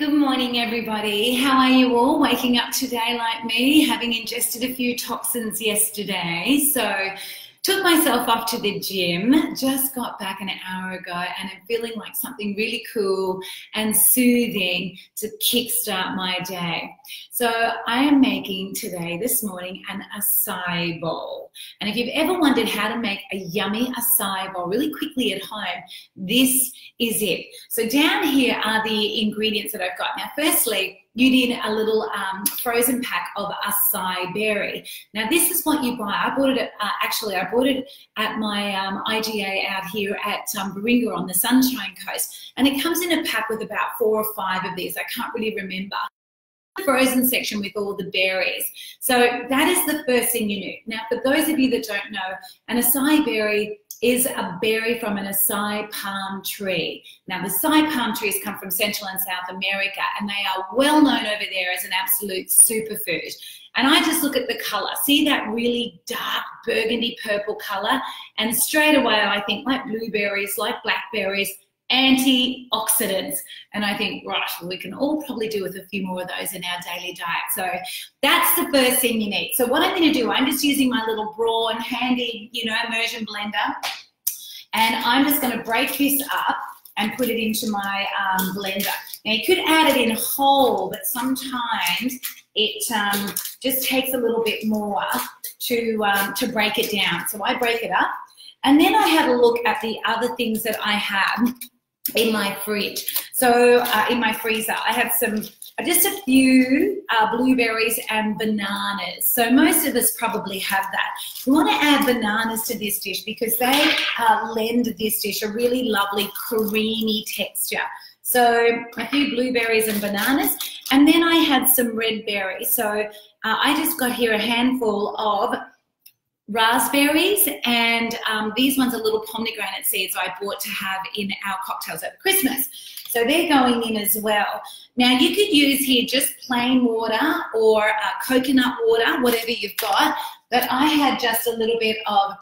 Good morning, everybody. How are you all? Waking up today like me, having ingested a few toxins yesterday. So took myself off to the gym, just got back an hour ago, and I'm feeling like something really cool and soothing to kickstart my day. So I am making today, this morning, an acai bowl. And if you've ever wondered how to make a yummy acai bowl really quickly at home, this is it. So down here are the ingredients that I've got. Now, firstly, you need a little frozen pack of acai berry. Now, this is what you buy. I bought it at, I bought it at my IGA out here at Baringa on the Sunshine Coast. And it comes in a pack with about 4 or 5 of these. I can't really remember. The frozen section with all the berries. So that is the first thing you need. Now, for those of you that don't know, an acai berry is a berry from an acai palm tree. Now, the acai palm trees come from Central and South America, and they are well known over there as an absolute superfood. And I just look at the color, see that really dark burgundy purple color, and straight away I think like blueberries, like blackberries, antioxidants. And I think, right, well, we can all probably do with a few more of those in our daily diet. So that's the first thing you need. So what I'm going to do, I'm just using my little Braun handy, immersion blender. And I'm just going to break this up and put it into my blender. Now, you could add it in whole, but sometimes it just takes a little bit more to break it down. So I break it up. And then I had a look at the other things that I have in my fridge. So in my freezer, I have just a few blueberries and bananas. So most of us probably have that. We want to add bananas to this dish because they lend this dish a really lovely creamy texture. So a few blueberries and bananas. And then I had some red berries. So I just got here a handful of raspberries, and these ones are little pomegranate seeds I bought to have in our cocktails over Christmas. So they're going in as well. Now, you could use here just plain water or coconut water, whatever you've got, but I had just a little bit of,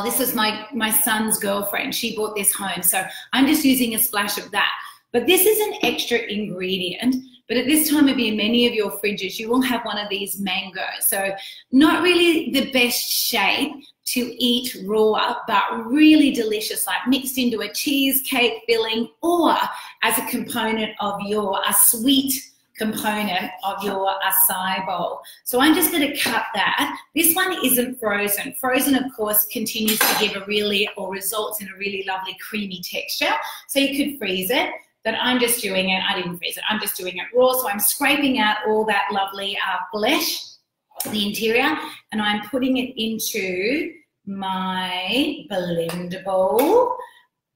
this was my son's girlfriend. She brought this home, so I'm just using a splash of that. But this is an extra ingredient. But at this time of year, many of your fridges, you will have one of these mangoes. So not really the best shape to eat raw, but really delicious, like mixed into a cheesecake filling or as a component of a sweet component of your acai bowl. So I'm just going to cut that. This one isn't frozen. Frozen, of course, continues to give results in a really lovely creamy texture. So you could freeze it. But I'm just doing it, I didn't freeze it, I'm just doing it raw. So I'm scraping out all that lovely flesh, the interior, and I'm putting it into my blender bowl.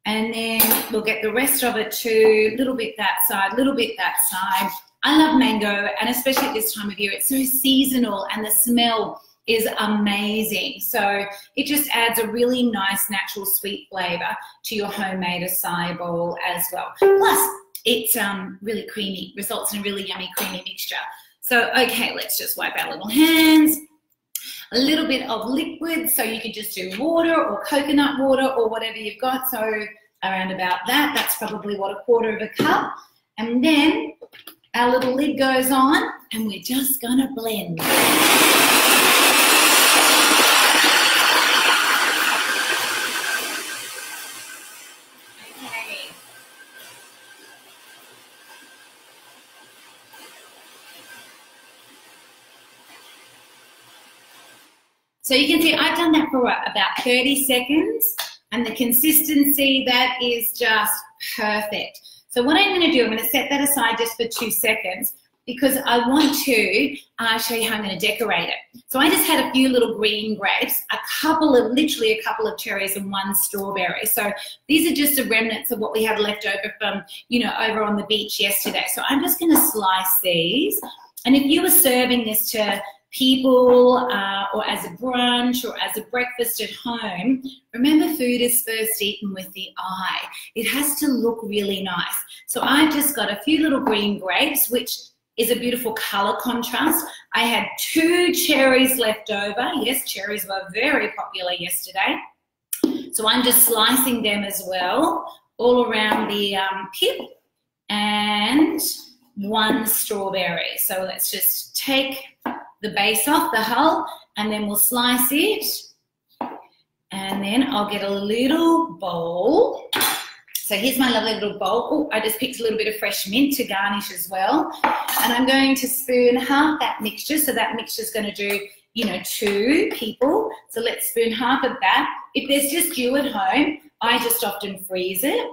And then we'll get the rest of it too, a little bit that side, a little bit that side. I love mango, and especially at this time of year, it's so seasonal and the smell is amazing. So it just adds a really nice natural sweet flavor to your homemade acai bowl as well. Plus, it's really creamy, results in a really yummy creamy mixture. So, okay, let's just wipe our little hands. A little bit of liquid, so you could just do water or coconut water or whatever you've got. So around about that, that's probably what, 1/4 of a cup. And then our little lid goes on and we're just gonna blend. So you can see I've done that for about 30 seconds, and the consistency, that is just perfect. So what I'm going to do, I'm going to set that aside just for 2 seconds because I want to show you how I'm going to decorate it. So I just had a few little green grapes, literally a couple of cherries and 1 strawberry. So these are just the remnants of what we had left over from, over on the beach yesterday. So I'm just going to slice these. And if you were serving this to people or as a brunch or as a breakfast at home, remember, food is first eaten with the eye. It has to look really nice. So I've just got a few little green grapes, which is a beautiful color contrast. I had 2 cherries left over. Yes, cherries were very popular yesterday. So I'm just slicing them as well, all around the pip. And 1 strawberry. So let's just take the base off, the hull, and then we'll slice it. And then I'll get a little bowl. So here's my lovely little bowl. Oh, I just picked a little bit of fresh mint to garnish as well. And I'm going to spoon half that mixture. So that mixture is going to do, you know, 2 people. So let's spoon half of that. If there's just you at home, I just often freeze it.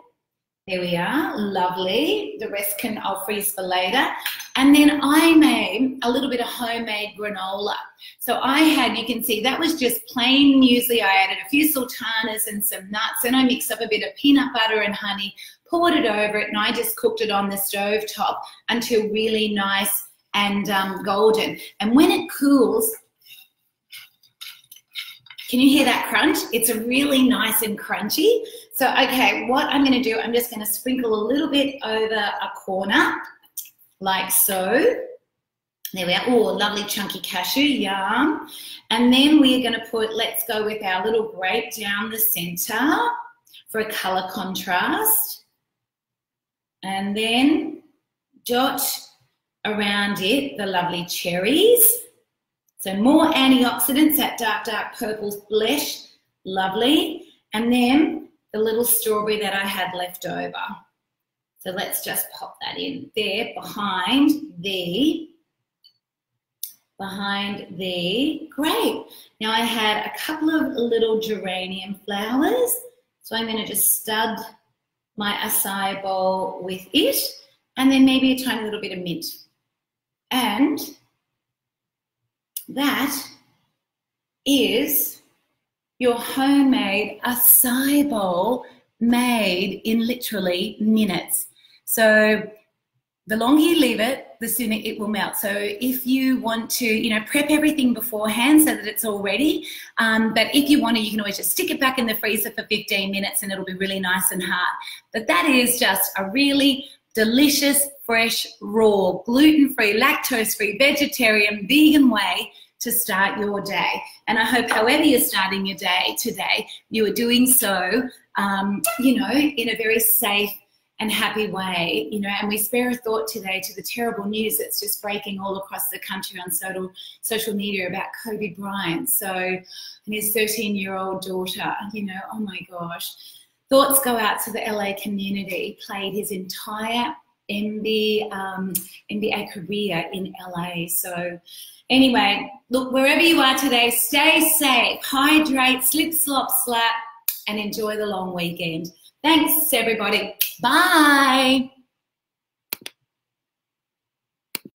There we are, lovely. The rest I'll freeze for later. And then I made a little bit of homemade granola. So I had, you can see, that was just plain muesli. I added a few sultanas and some nuts, and I mixed up a bit of peanut butter and honey, poured it over it, and I just cooked it on the stove top until really nice and golden. And when it cools, can you hear that crunch? It's really nice and crunchy. So, okay, what I'm going to do, I'm just going to sprinkle a little bit over a corner, like so. There we are. Oh, lovely chunky cashew, yum. And then we're going to put, let's go with our little grape down the center for a color contrast. And then dot around it the lovely cherries. So more antioxidants, that dark, dark purple flesh, lovely. And then the little strawberry that I had left over. So let's just pop that in there behind the grape. Now I had a couple of little geranium flowers. So I'm going to just stud my acai bowl with it. And then maybe a tiny little bit of mint. And that is your homemade acai bowl made in literally minutes. So the longer you leave it, the sooner it will melt. So if you want to, you know, prep everything beforehand so that it's all ready. But if you want to, you can always just stick it back in the freezer for 15 minutes and it'll be really nice and hard. But that is just a really delicious, fresh, raw, gluten-free, lactose-free, vegetarian, vegan way to start your day. And I hope however you're starting your day today, you are doing so, you know, in a very safe and happy way, you know, and we spare a thought today to the terrible news that's just breaking all across the country on social media about Kobe Bryant. So, and his 13-year-old daughter, you know, oh my gosh. Thoughts go out to the LA community, played his entire NBA career in LA. So anyway, look, wherever you are today, stay safe, hydrate, slip, slop, slap, and enjoy the long weekend. Thanks, everybody. Bye.